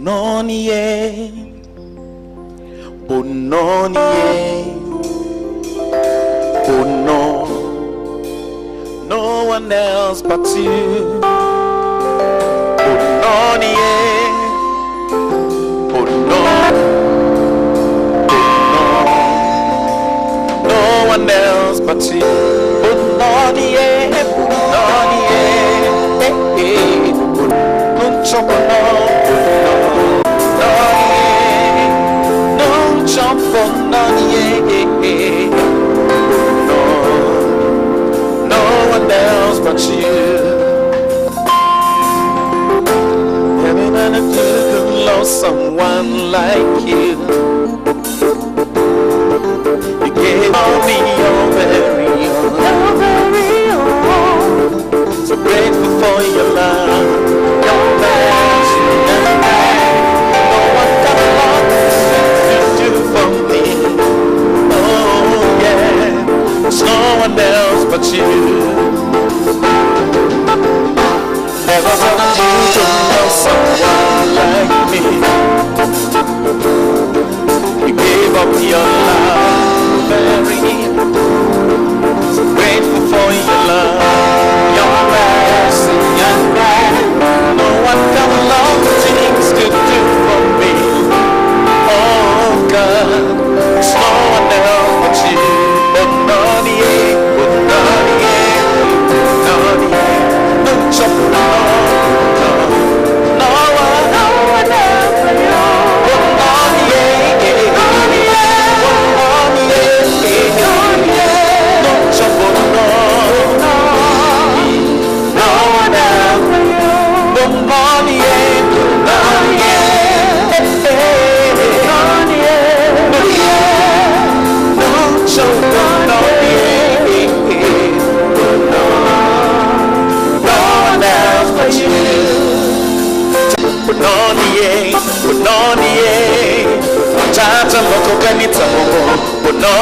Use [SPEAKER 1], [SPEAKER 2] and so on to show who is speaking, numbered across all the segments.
[SPEAKER 1] No one else but you. No one else but you. No one else but you. Everybody could love someone like you. You gave me your very own. So grateful for your love, your mercy and grace. No one got a lot to do for me. Oh yeah, there's no one else but you. Never wanted you to know someone like me. You gave up your love, very so grateful for your love, your mercy and grace. No one got a lot of things to do for me. Oh God, there's no one else but you. But no,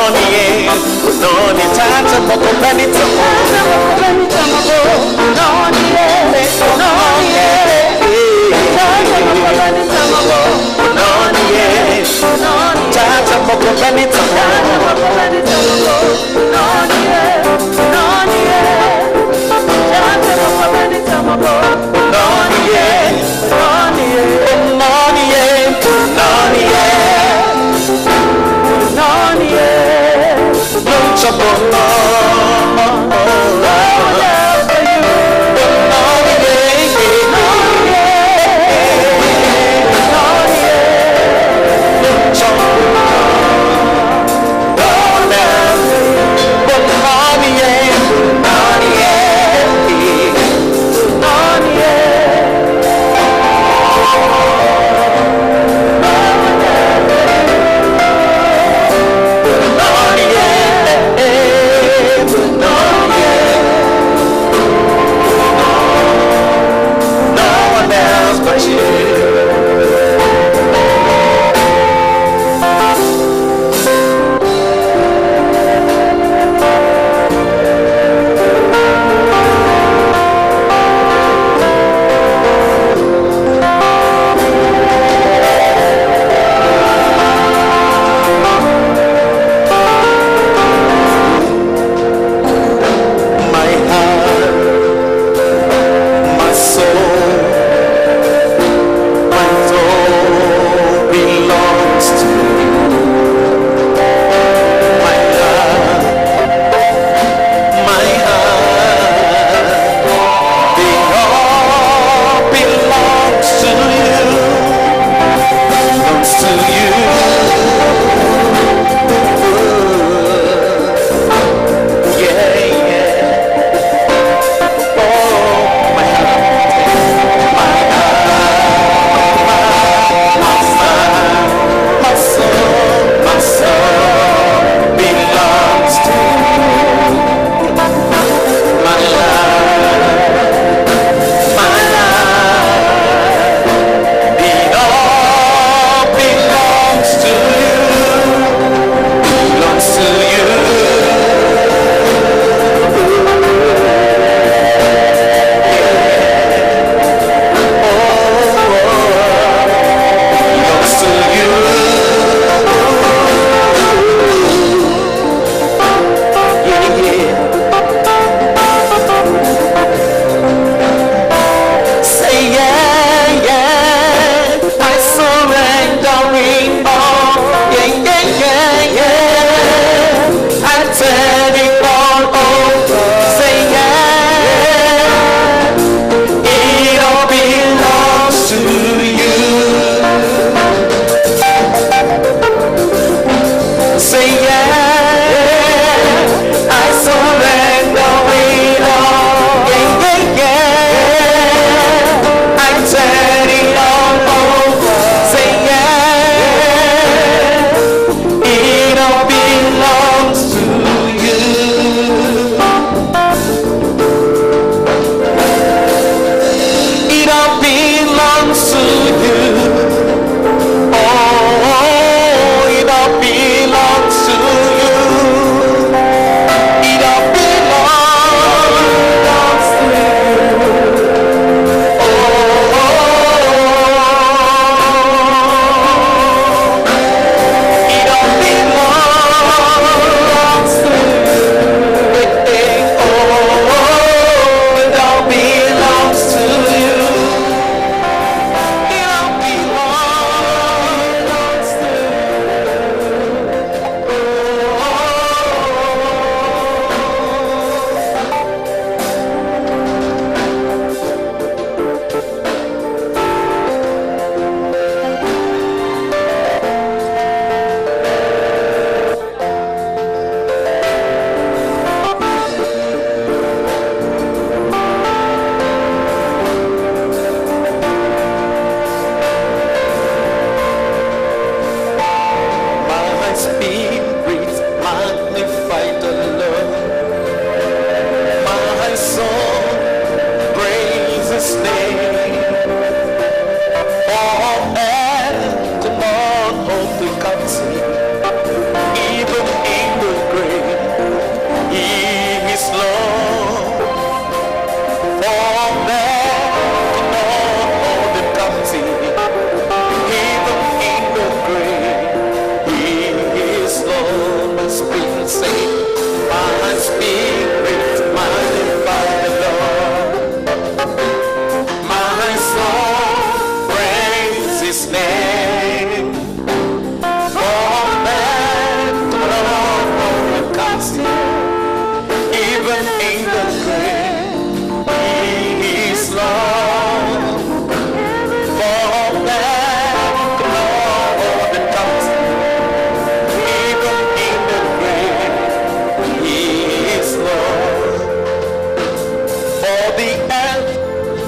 [SPEAKER 1] For the earth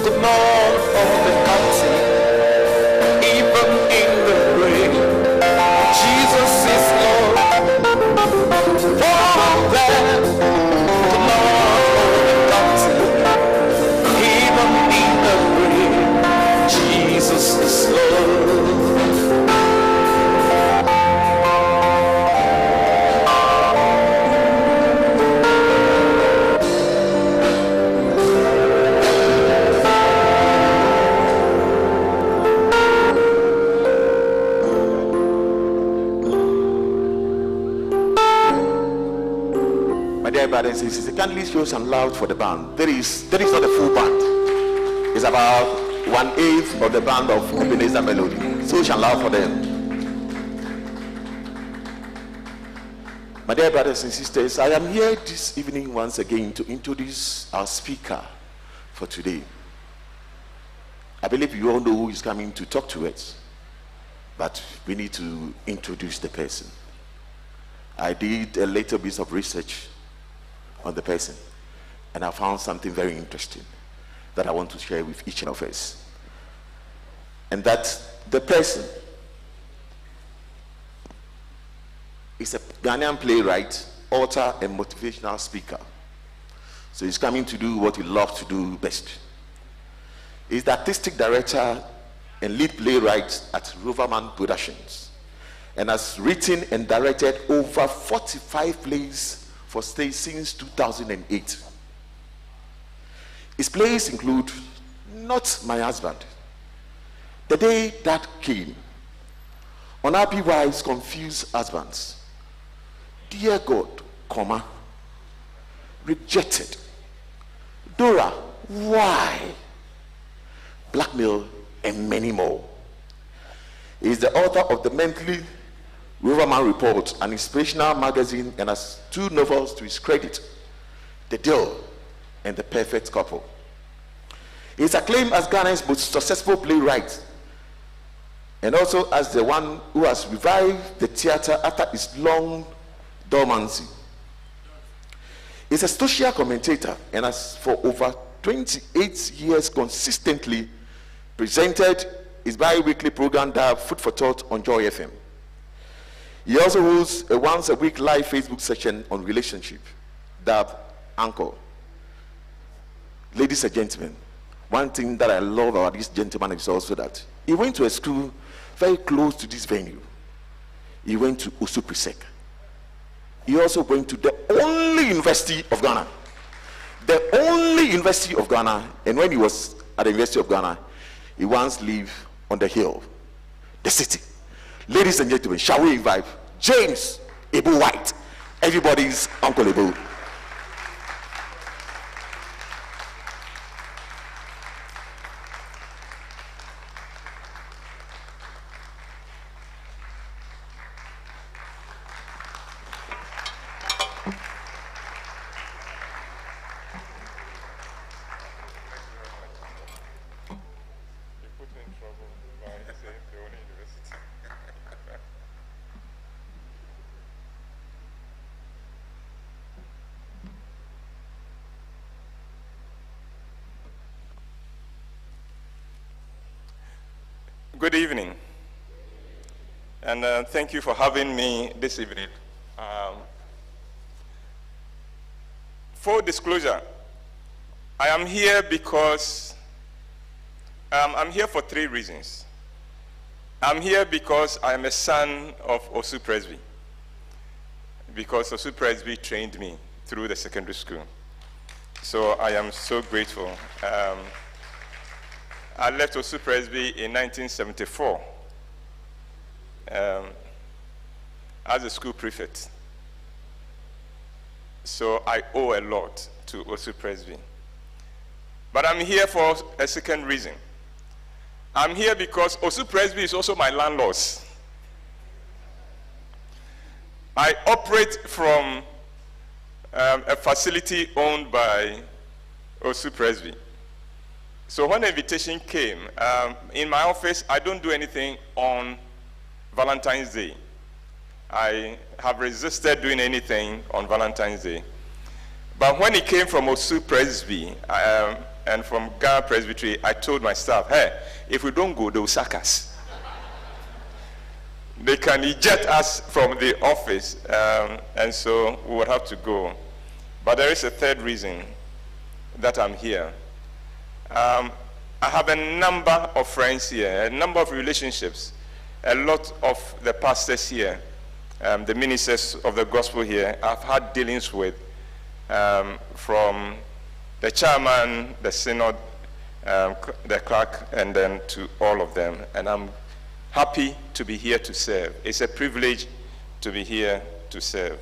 [SPEAKER 1] could not hold the captive, even in the grave. Jesus is Lord. For the earth could not hold the captive, even in the grave. Jesus is Lord. Brothers and sisters, kindly show some loud for the band. There is not a full band. It's about 1/8 of the band of Eben-Ezer Melody. So shall loud for them. My dear brothers and sisters, I am here this evening once again to introduce our speaker for today. I believe you all know who is coming to talk to us, but we need to introduce the person. I did a little bit of research on the person, and I found something very interesting that I want to share with each of us. And that the person is a Ghanaian playwright, author, and motivational speaker. So he's coming to do what he loves to do best. He's the artistic director and lead playwright at Roverman Productions, and has written and directed over 45 plays for stage since 2008. His plays include Not My Husband, The Day That Came, Unhappy Wives, Confused Husbands, Dear God, comma, Rejected, Dora, Why, Blackmail, and many more. He is the author of the monthly Roverman Report, an inspirational magazine, and has 2 novels to his credit, The Deal and The Perfect Couple. He is acclaimed as Ghana's most successful playwright, and also as the one who has revived the theater after its long dormancy. He is a social commentator and has for over 28 years consistently presented his bi-weekly program, Food for Thought, on Joy FM. He also hosts a once-a-week live Facebook session on relationship, Anchor. Ladies and gentlemen, one thing that I love about this gentleman is also that he went to a school very close to this venue. He went to Usuprisek. He also went to the only University of Ghana. The only University of Ghana. And when he was at the University of Ghana, he once lived on the hill, the city. Ladies and gentlemen, shall we invite James Ebu Whyte, everybody's Uncle Ebu.
[SPEAKER 2] Good evening, and thank you for having me this evening. Full disclosure, I am here because I'm here for 3 reasons. I'm here because I am a son of Osu Presby, because Osu Presby trained me through the secondary school. So I am so grateful. I left Osu Presby in 1974 as a school prefect. So I owe a lot to Osu Presby. But I'm here for a second reason. I'm here because Osu Presby is also my landlord. I operate from a facility owned by Osu Presby. So when the invitation came, in my office, I don't do anything on Valentine's Day. I have resisted doing anything on Valentine's Day. But when it came from Osu Presby, and from Ghana Presbytery, I told my staff, hey, if we don't go, they'll sack us. They can eject us from the office, and so we would have to go. But there is a third reason that I'm here. I have a number of friends here, a number of relationships, a lot of the pastors here, the ministers of the gospel here, I've had dealings with, from the chairman, the synod, the clerk, and then to all of them. And I'm happy to be here to serve. It's a privilege to be here to serve.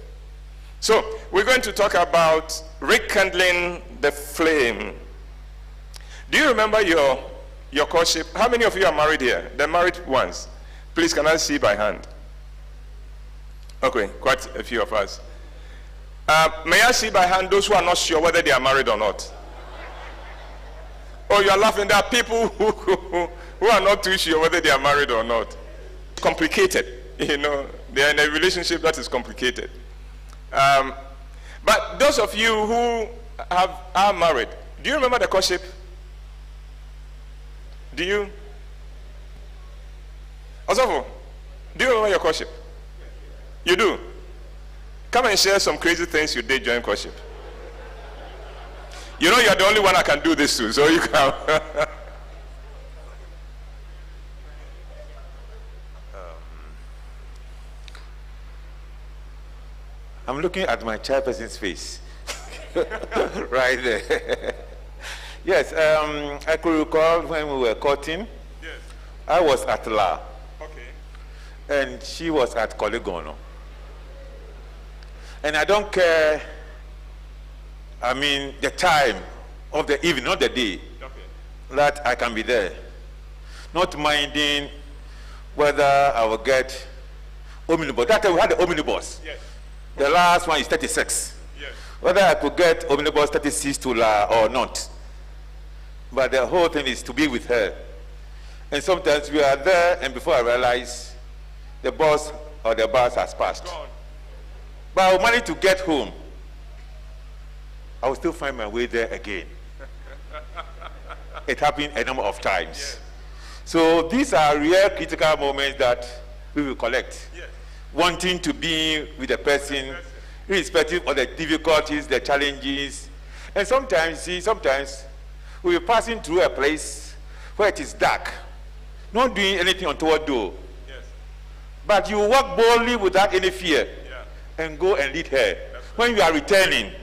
[SPEAKER 2] So we're going to talk about rekindling the flame. Do you remember your courtship? How many of you are married here? The married ones. Please, can I see by hand? Okay, quite a few of us. May I see by hand those who are not sure whether they are married or not? Oh, you are laughing. There are people who are not too sure whether they are married or not. It's complicated. You know, they are in a relationship that is complicated. But those of you who are married, do you remember the courtship? Do you? Osofo, do you remember your courtship? You do? Come and share some crazy things you did during courtship. You know you're the only one I can do this to, so you can.
[SPEAKER 3] I'm looking at my chairperson's face. Right there. Yes, I could recall when we were courting.
[SPEAKER 2] Yes.
[SPEAKER 3] I was at La.
[SPEAKER 2] Okay.
[SPEAKER 3] And she was at Kolegono. And I don't care, I mean, the time of the evening, not the day, okay, that I can be there. Not minding whether I will get omnibus. That time we had the omnibus.
[SPEAKER 2] Yes.
[SPEAKER 3] The last one is 36.
[SPEAKER 2] Yes.
[SPEAKER 3] Whether I could get omnibus 36 to La or not. But the whole thing is to be with her. And sometimes we are there, and before I realize, the bus or the bus has passed.
[SPEAKER 2] Go on.
[SPEAKER 3] But I will manage to get home. I will still find my way there again. It happened a number of times.
[SPEAKER 2] Yes.
[SPEAKER 3] So these are real critical moments that we will collect.
[SPEAKER 2] Yes.
[SPEAKER 3] Wanting to be with the person, irrespective of the difficulties, the challenges. And sometimes, we'll be passing through a place where it is dark, not doing anything untoward though.
[SPEAKER 2] Yes.
[SPEAKER 3] But you walk boldly without any fear,
[SPEAKER 2] Yeah.
[SPEAKER 3] and go and lead her. When you are returning,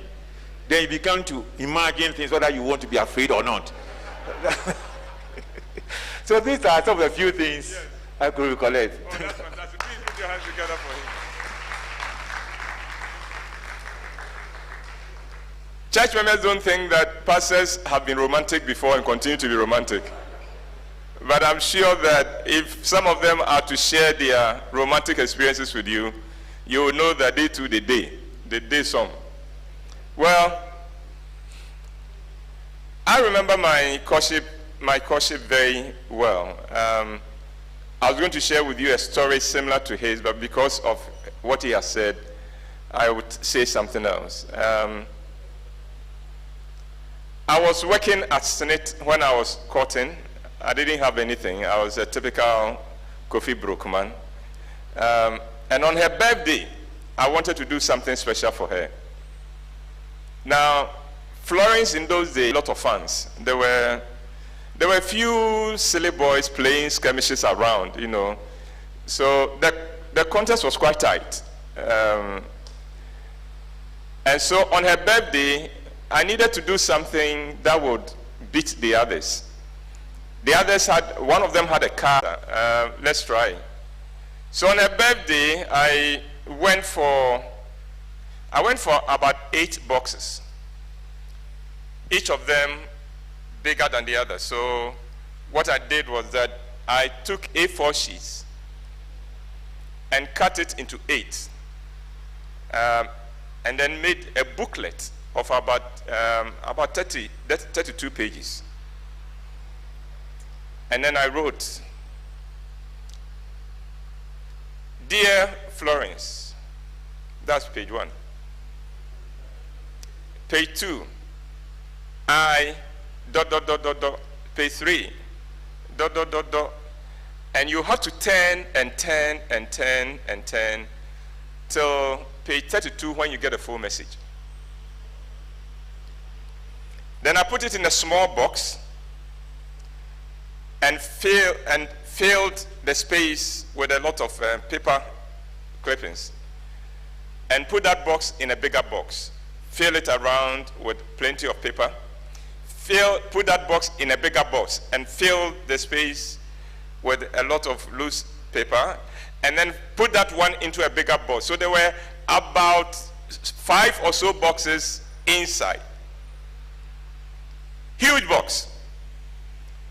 [SPEAKER 3] then you begin to imagine things whether you want to be afraid or not. So these are some of the few things, yes, I could recollect.
[SPEAKER 2] Oh, that's fantastic. Please put your hands together for him. Church members don't think that pastors have been romantic before and continue to be romantic. But I'm sure that if some of them are to share their romantic experiences with you, you will know that they too, they did some. Well, I remember my courtship very well. I was going to share with you a story similar to his, but because of what he has said, I would say something else. I was working at Senate when I was courting. I didn't have anything. I was a typical coffee broke man. And on her birthday, I wanted to do something special for her. Now, Florence in those days, a lot of fans. There were a few silly boys playing skirmishes around, you know. So the contest was quite tight. And so on her birthday, I needed to do something that would beat the others. The others one of them had a car. Let's try. So on her birthday, I went for about 8 boxes. Each of them bigger than the other. So what I did was that I took A4 sheets and cut it into 8. And then made a booklet of about 32 pages. And then I wrote, "Dear Florence," that's page 1. Page 2, "I dot, dot, dot, dot, dot, page 3, dot, dot, dot, dot. And you have to turn and turn and turn and turn till page 32 when you get a full message. Then I put it in a small box and filled the space with a lot of paper clippings. And put that box in a bigger box. Fill it around with plenty of paper. Put that box in a bigger box and fill the space with a lot of loose paper. And then put that one into a bigger box. So there were about 5 or so boxes inside. Huge box.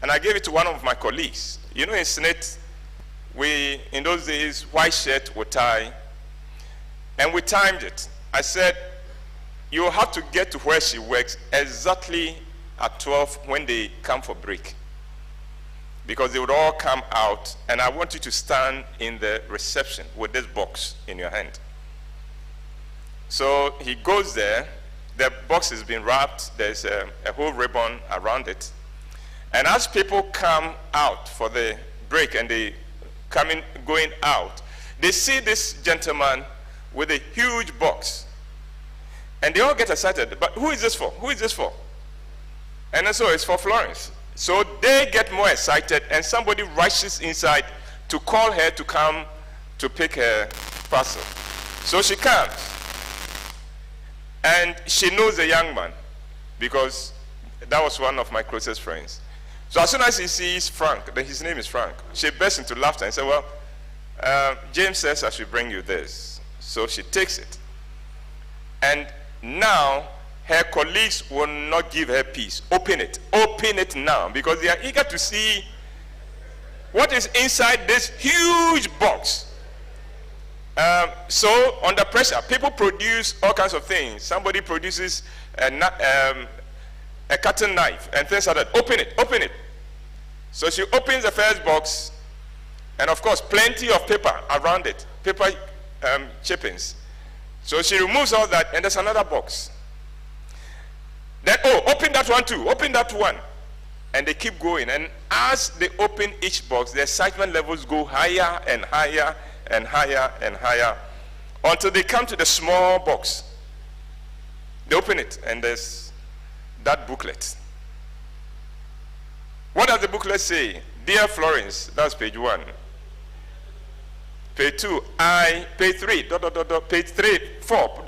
[SPEAKER 2] And I gave it to one of my colleagues. You know, in Senate, in those days, white shirt with tie. And we timed it. I said, you have to get to where she works exactly at 12 when they come for break. Because they would all come out, and I want you to stand in the reception with this box in your hand. So he goes there. The box has been wrapped. There's a whole ribbon around it. And as people come out for the break and they going out, they see this gentleman with a huge box. And they all get excited. But who is this for? Who is this for? And so it's for Florence. So they get more excited, and somebody rushes inside to call her to come to pick her parcel. So she comes. And she knows the young man, because that was one of my closest friends. So as soon as he sees Frank, his name is Frank, she bursts into laughter and said, well, James says I should bring you this. So she takes it. And now her colleagues will not give her peace. Open it. Open it now, because they are eager to see what is inside this huge box. So under pressure, people produce all kinds of things. Somebody produces a cutting knife and things like that. Open it. Open it. So she opens the first box, and of course plenty of paper around it. Paper chippings. So she removes all that, and there's another box. Then, open that one too. Open that one. And they keep going. And as they open each box, the excitement levels go higher and higher and higher and higher until they come to the small box. They open it, and there's that booklet. What does the booklet say? Dear Florence, that's page 1. Page 2, page 3, page 3, 4,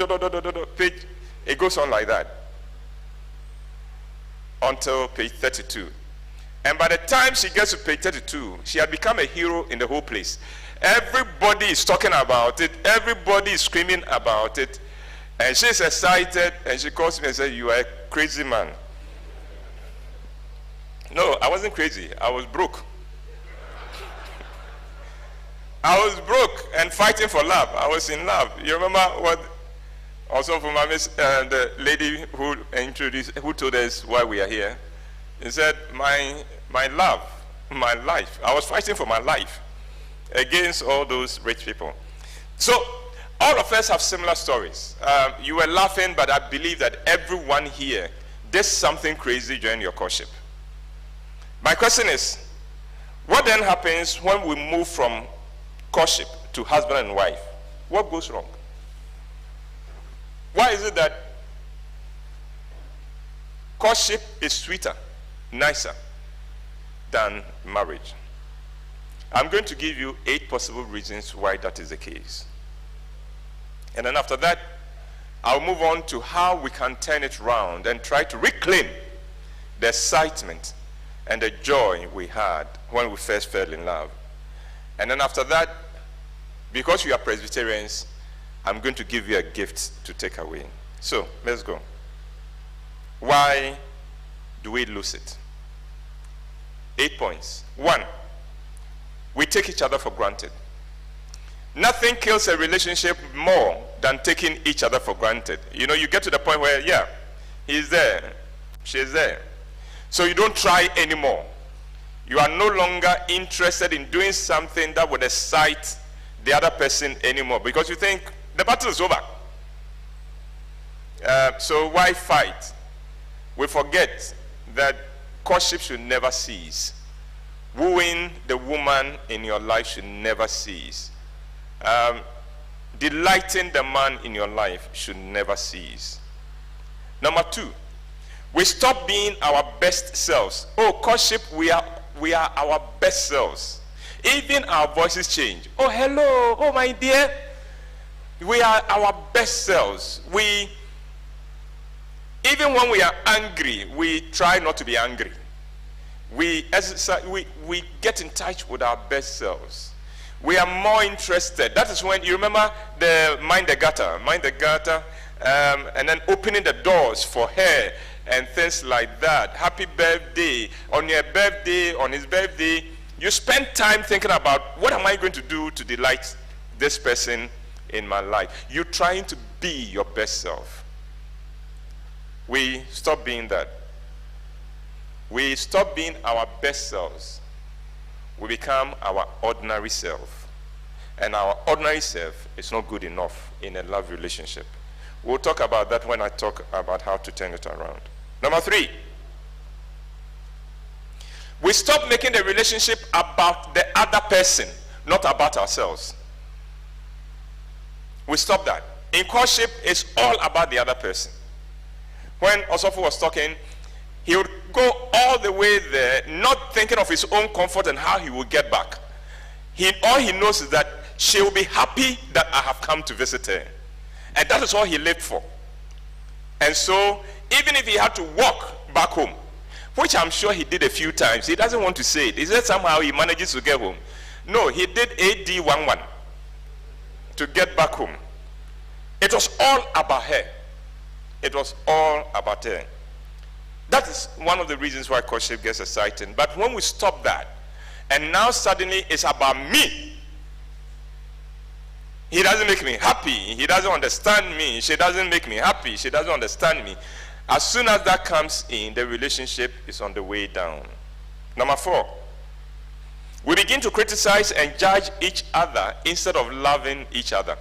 [SPEAKER 2] page, it goes on like that until page 32. And by the time she gets to page 32, she had become a hero in the whole place. Everybody is talking about it. Everybody is screaming about it. And she's excited, and she calls me and says, you are a crazy man. No, I wasn't crazy. I was broke. I was broke and fighting for love. I was in love. You remember what also from the lady who told us why we are here? He said, my love, my life. I was fighting for my life against all those rich people. So all of us have similar stories. You were laughing, but I believe that everyone here did something crazy during your courtship. My question is, what then happens when we move from courtship to husband and wife? What goes wrong? Why is it that courtship is sweeter, nicer than marriage? I'm going to give you 8 possible reasons why that is the case. And then after that, I'll move on to how we can turn it around and try to reclaim the excitement and the joy we had when we first fell in love. And then after that, because we are Presbyterians, I'm going to give you a gift to take away. So, let's go. Why do we lose it? 8 points. 1, we take each other for granted. Nothing kills a relationship more than taking each other for granted. You know, you get to the point where, yeah, he's there, she's there. So you don't try anymore. You are no longer interested in doing something that would excite the other person anymore, because you think the battle is over. So why fight? We forget that courtship should never cease. Wooing the woman in your life should never cease. Delighting the man in your life should never cease. Number 2, we stop being our best selves. Oh, courtship, we are our best selves. Even our voices change. Oh, hello, oh my dear. We are our best selves. Even when we are angry, we try not to be angry. We get in touch with our best selves. We are more interested. That is when, you remember the mind the gutter, and then opening the doors for her and things like that. Happy birthday. On your birthday, on his birthday, you spend time thinking about, what am I going to do to delight this person in my life? You're trying to be your best self. We stop being that. We stop being our best selves. We become our ordinary self. And our ordinary self is not good enough in a love relationship. We'll talk about that when I talk about how to turn it around. Number 3, we stop making the relationship about the other person, not about ourselves. We stop that. In courtship, it's all about the other person. When Osofo was talking, he would go all the way there, not thinking of his own comfort and how he will get back. All he knows is that she will be happy that I have come to visit her. And that is all he lived for. And so, even if he had to walk back home, which I'm sure he did a few times, he doesn't want to say it. He said somehow he manages to get home. No, he did AD11 to get back home. It was all about her. It was all about her. That is one of the reasons why courtship gets exciting. But when we stop that, and now suddenly it's about me. He doesn't make me happy. He doesn't understand me. She doesn't make me happy. She doesn't understand me. As soon as that comes in, the relationship is on the way down. Number 4, we begin to criticize and judge each other instead of loving each other.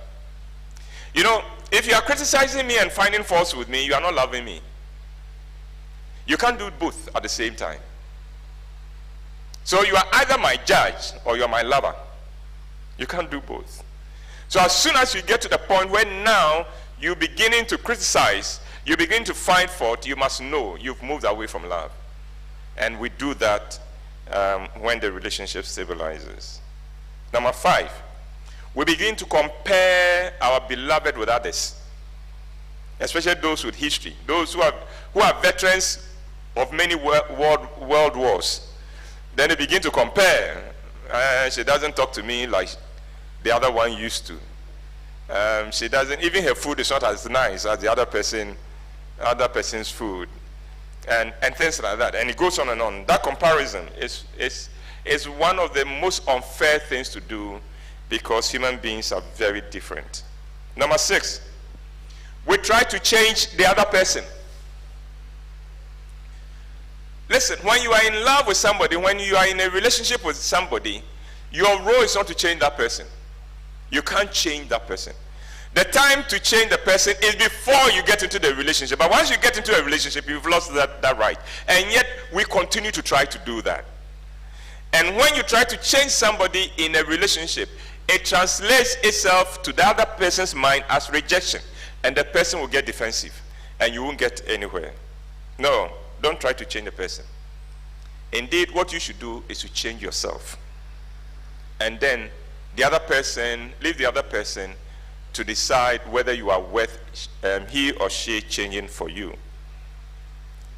[SPEAKER 2] You know, if you are criticizing me and finding faults with me, you are not loving me. You can't do both at the same time. So you are either my judge or you're my lover. You can't do both. So as soon as you get to the point where now you're beginning to criticize, you begin to find fault, you must know you've moved away from love. And we do that when the relationship stabilizes. Number 5, we begin to compare our beloved with others, especially those with history, those who are veterans of many world wars. Then they begin to compare. She doesn't talk to me like the other one used to. She doesn't, even her food is not as nice as the other person's food, and things like that. And it goes on and on. That comparison is one of the most unfair things to do, because human beings are very different. Number 6, we try to change the other person. Listen, when you are in love with somebody, when you are in a relationship with somebody, your role is not to change that person. You can't change that person. The time to change the person is before you get into the relationship. But once you get into a relationship, you've lost that right. And yet, we continue to try to do that. And when you try to change somebody in a relationship, it translates itself to the other person's mind as rejection. And the person will get defensive. And you won't get anywhere. No, don't try to change the person. Indeed, what you should do is to change yourself. And then the other person, leave the other person to decide whether you are worth he or she changing for you.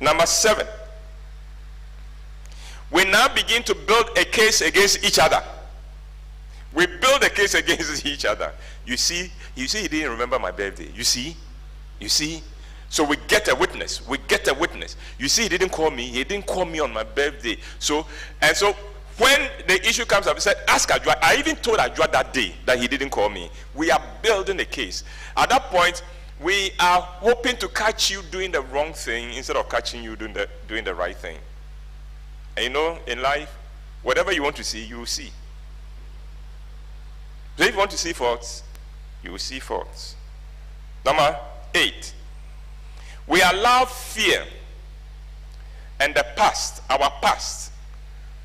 [SPEAKER 2] Number 7, we now begin to build a case against each other. We build a case against each other. You see, he didn't remember my birthday. You see. So we get a witness. You see, he didn't call me on my birthday. So when the issue comes up, he said, ask Ajua. I even told Ajua that day that he didn't call me. We are building a case. At that point, we are hoping to catch you doing the wrong thing instead of catching you doing the right thing. And you know, in life, whatever you want to see, you will see. So if you want to see faults, you will see faults. Number 8, we allow fear and the past, our past,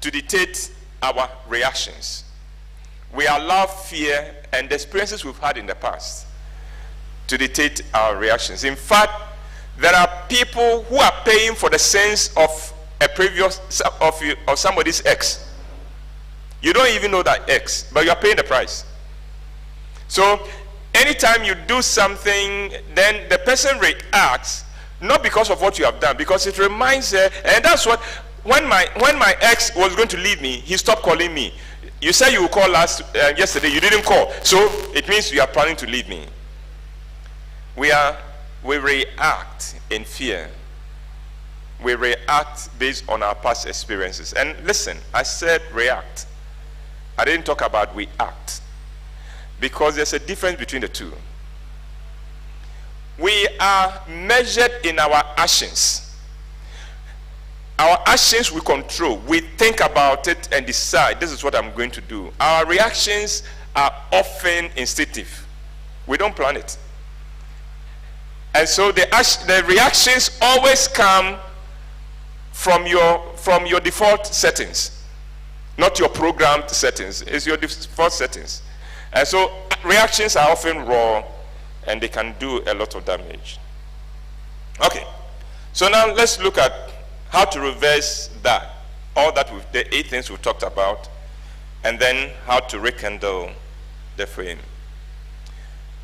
[SPEAKER 2] to dictate our reactions. We allow fear and the experiences we've had in the past to dictate our reactions. In fact, there are people who are paying for the sins of a previous of somebody's ex. You don't even know that ex, but you are paying the price. So anytime you do something, then the person reacts not because of what you have done, because it reminds her. And that's what, when my ex was going to leave me, he stopped calling me. You said you would call yesterday, you didn't call, so it means you are planning to leave me. We react in fear. We react based on our past experiences. And listen, I said react. I didn't talk about we act, because there's a difference between the two. We are measured in our actions. Our actions we control. We think about it and decide, this is what I'm going to do. Our reactions are often instinctive. We don't plan it. And so the reactions always come from your default settings, not your programmed settings. It's your default settings. And so reactions are often raw, and they can do a lot of damage. Okay, so now let's look at how to reverse that, the 8 things we've talked about, and then how to rekindle the flame.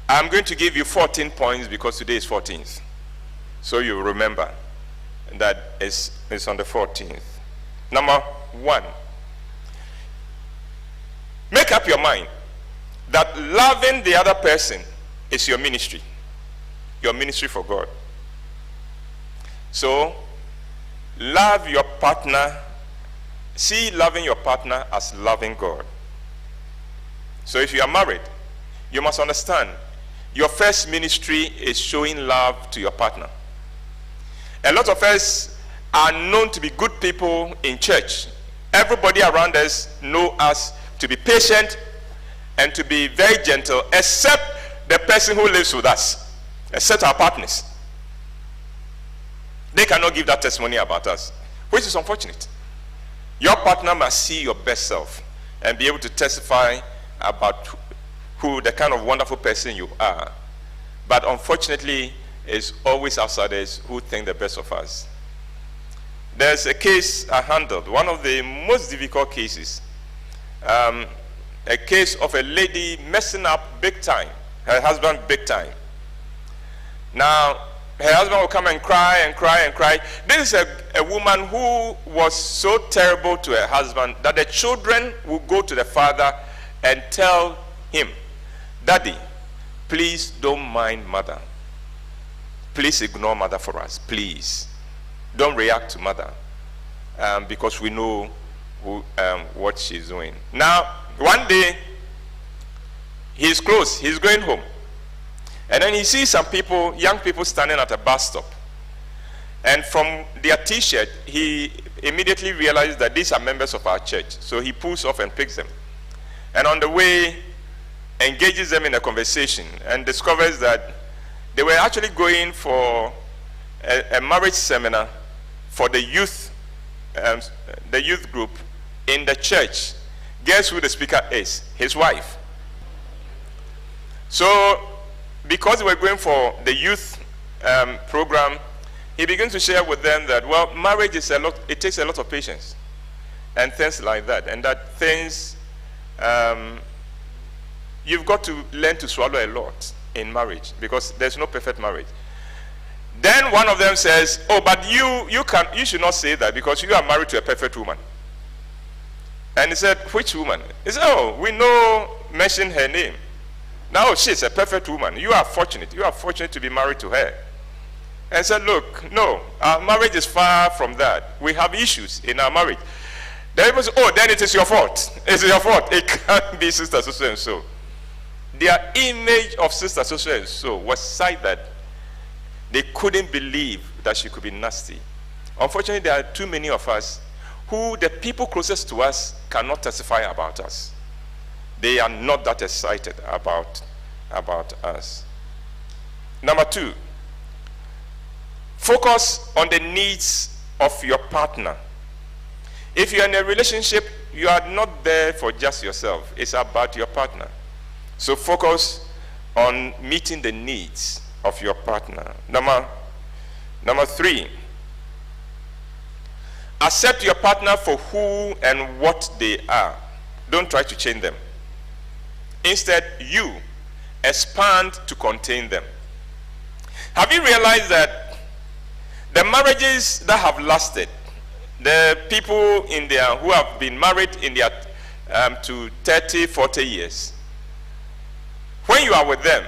[SPEAKER 2] I'm going to give you 14 points because today is 14th. So you remember that it's on the 14th. Number 1, make up your mind that loving the other person is your ministry for God. So love your partner. See loving your partner as loving God. So if you are married, you must understand your first ministry is showing love to your partner. A lot of us are known to be good people in church. Everybody around us know us to be patient and to be very gentle, except the person who lives with us, except our partners. They cannot give that testimony about us, which is unfortunate. Your partner must see your best self and be able to testify about the kind of wonderful person you are. But unfortunately, it's always outsiders who think the best of us. There's a case I handled, one of the most difficult cases. A case of a lady messing up big time, her husband big time. Now, her husband will come and cry and cry and cry. This is a woman who was so terrible to her husband that the children will go to the father and tell him, "Daddy, please don't mind mother. Please ignore mother for us. Please don't react to mother, because we know what she's doing." Now, one day, he's close. He's going home. And then he sees some people, young people standing at a bus stop. And from their t-shirt, he immediately realized that these are members of our church. So he pulls off and picks them. And on the way, engages them in a conversation and discovers that they were actually going for a marriage seminar for the youth group in the church. Guess who the speaker is? His wife. So, because they were going for the youth program, he begins to share with them that, well, marriage is it takes a lot of patience and things like that, and that things, you've got to learn to swallow a lot in marriage, because there's no perfect marriage. Then one of them says, "Oh, but you should not say that, because you are married to a perfect woman." And he said, "Which woman?" He said, "Oh, we know, mention her name. Now she's a perfect woman. You are fortunate. You are fortunate to be married to her." And said, "Look, no, our marriage is far from that. We have issues in our marriage." The people say, "Oh, then it is your fault. It's your fault. It can't be sister so and so." Their image of sister so and so was such that they couldn't believe that she could be nasty. Unfortunately, there are too many of us who the people closest to us cannot testify about us. They are not that excited about us. Number 2, focus on the needs of your partner. If you're in a relationship, you are not there for just yourself. It's about your partner. So focus on meeting the needs of your partner. Number 3, accept your partner for who and what they are. Don't try to change them. Instead, you expand to contain them. Have you realized that the marriages that have lasted, the people who have been married in their to 30, 40 years, when you are with them,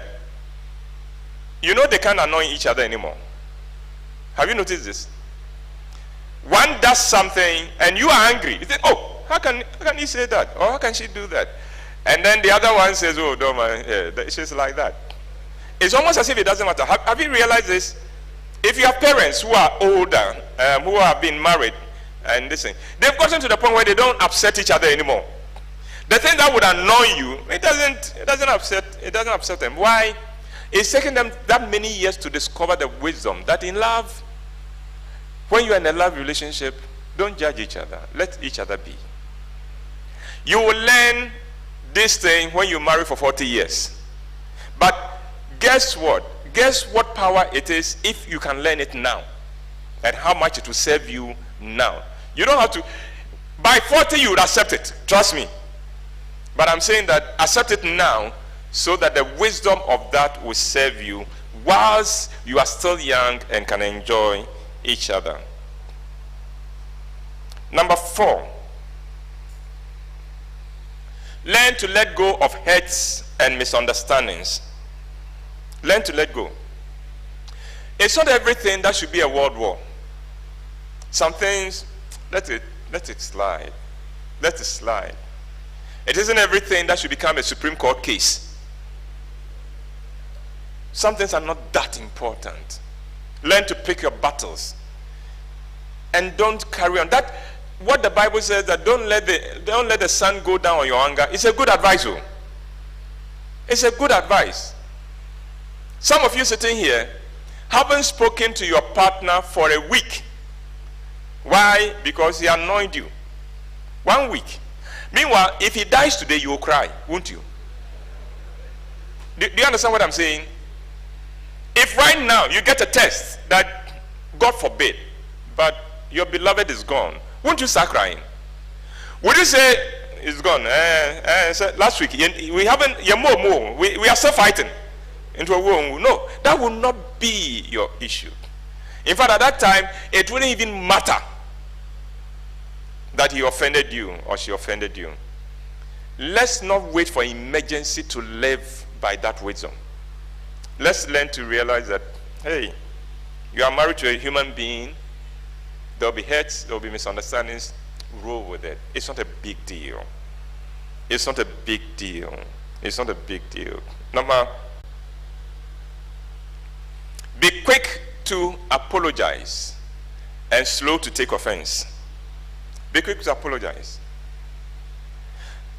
[SPEAKER 2] you know they can't annoy each other anymore. Have you noticed this? One does something and you are angry. You think, oh, how can he say that? Or how can she do that? And then the other one says, oh, don't mind. Yeah, it's just like that. It's almost as if it doesn't matter. Have you realized this? If you have parents who are older, who have been married, and listen, they've gotten to the point where they don't upset each other anymore. The thing that would annoy you, it doesn't upset them. Why? It's taken them that many years to discover the wisdom that in love, when you are in a love relationship, don't judge each other. Let each other be. You will learn this thing when you marry for 40 years. But guess what? Guess what power it is if you can learn it now, and how much it will serve you now. You don't have to. By 40, you would accept it. Trust me. But I'm saying that accept it now so that the wisdom of that will serve you whilst you are still young and can enjoy each other. Number 4, learn to let go of hurts and misunderstandings. Learn to let go. It's not everything that should be a world war. Some things, let it slide. Let it slide. It isn't everything that should become a Supreme Court case. Some things are not that important. Learn to pick your battles. And don't carry on. That what the Bible says, that don't let the sun go down on your anger. It's a good advice. Oh. It's a good advice. Some of you sitting here haven't spoken to your partner for a week. Why? Because he annoyed you. 1 week. Meanwhile, if he dies today, you will cry, won't you? Do you understand what I'm saying? If right now you get a text that, God forbid, but your beloved is gone, won't you start crying? Would you say, it's gone? Last week, we haven't, we are still fighting into a war. No, that will not be your issue. In fact, at that time, it wouldn't even matter that he offended you or she offended you. Let's not wait for emergency to live by that wisdom. Let's learn to realize that, hey, you are married to a human being. There will be hurts, there will be misunderstandings. Roll with it. It's not a big deal. It's not a big deal. It's not a big deal. Be quick to apologize and slow to take offense. Be quick to apologize.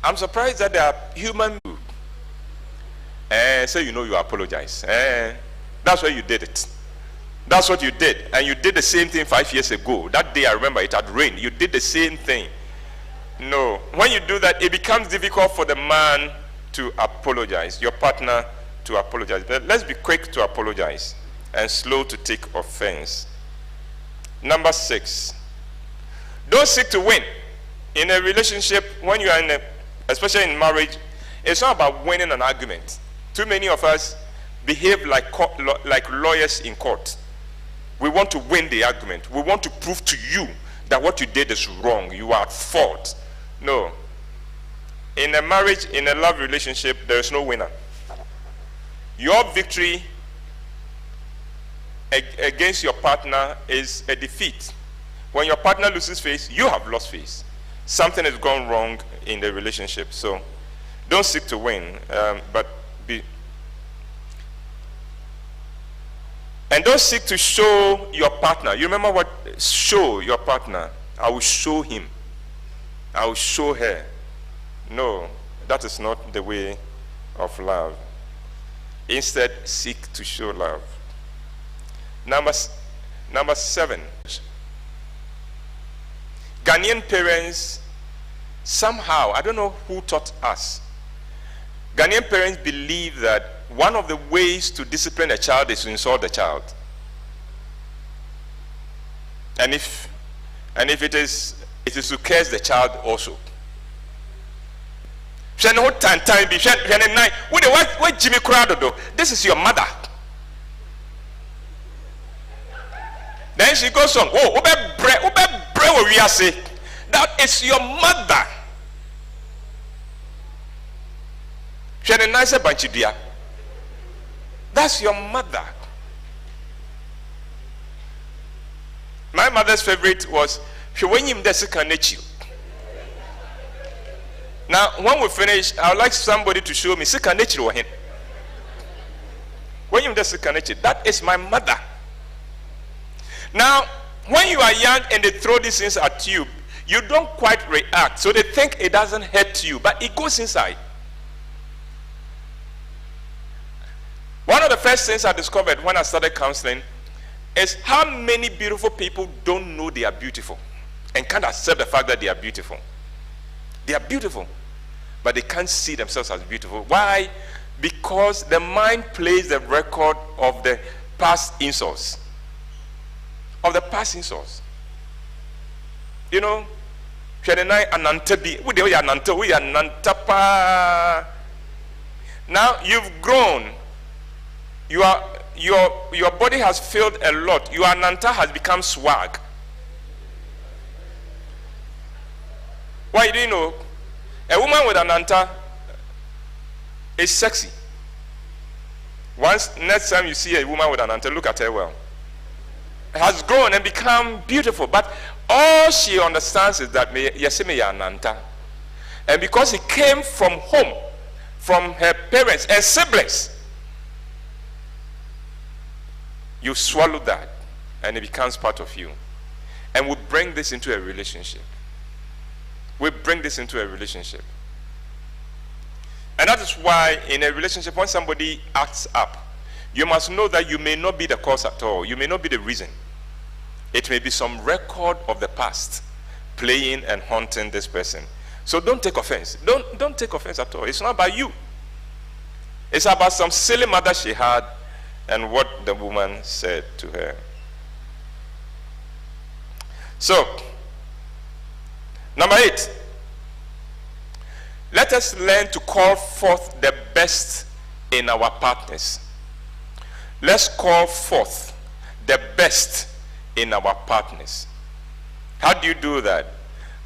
[SPEAKER 2] I'm surprised that there are human beings say, you know, you apologize. That's why you did it. That's what you did. And you did the same thing 5 years ago. That day I remember it had rained. You did the same thing. No. When you do that, it becomes difficult for the man to apologize, your partner to apologize. But let's be quick to apologize and slow to take offense. Number 6, don't seek to win. In a relationship, when you are especially in marriage, it's not about winning an argument. Too many of us behave like lawyers in court. We want to win the argument. We want to prove to you that what you did is wrong. You are at fault. No. In a marriage, in a love relationship, there is no winner. Your victory against your partner is a defeat. When your partner loses face, you have lost face. Something has gone wrong in the relationship. So don't seek to win, but be. And don't seek to show your partner. You remember what? Show your partner. I will show him. I will show her. No, that is not the way of love. Instead, seek to show love. Number 7. Ghanaian parents, somehow, I don't know who taught us, Ghanaian parents believe that one of the ways to discipline a child is to insult the child. And if it is to curse the child also. This is your mother. Then she goes on, that is your mother. That's your mother. My mother's favorite was now, when we finish, I would like somebody to show me that is my mother. Now, when you are young and they throw these things at you, you don't quite react. So they think it doesn't hurt you, but it goes inside. One of the first things I discovered when I started counseling is how many beautiful people don't know they are beautiful and can't accept the fact that they are beautiful. They are beautiful, but they can't see themselves as beautiful. Why? Because the mind plays the record of the past insults. Of the past insults. You know, now you've grown. Your body has filled a lot. Your nanta has become swag. Why do you know? A woman with an nanta is sexy. Next time you see a woman with an nanta, look at her well. Has grown and become beautiful, but all she understands is that yesime ya nanta, and because it came from home, from her parents and siblings, you swallow that, and it becomes part of you. And we bring this into a relationship. We bring this into a relationship, and that is why in a relationship, when somebody acts up, you must know that you may not be the cause at all. You may not be the reason. It may be some record of the past playing and haunting this person. So don't take offense. Don't take offense at all. It's not about you. It's about some silly mother she had and what the woman said to her. So, number 8. Let us learn to call forth the best in our partners. Let's call forth the best in our partners. How do you do that?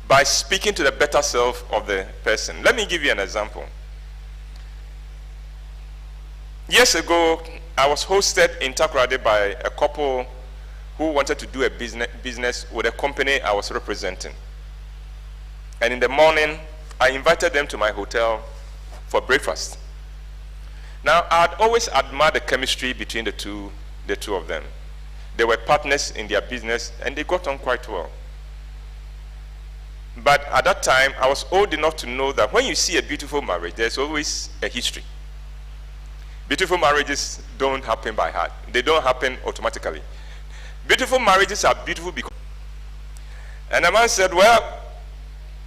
[SPEAKER 2] By speaking to the better self of the person. Let me give you an example. Years ago, I was hosted in Takoradi by a couple who wanted to do a business with a company I was representing. And in the morning, I invited them to my hotel for breakfast. Now, I'd always admired the chemistry between the two of them. They were partners in their business, and they got on quite well. But at that time, I was old enough to know that when you see a beautiful marriage, there's always a history. Beautiful marriages don't happen by heart. They don't happen automatically. Beautiful marriages are beautiful because... And the man said, well,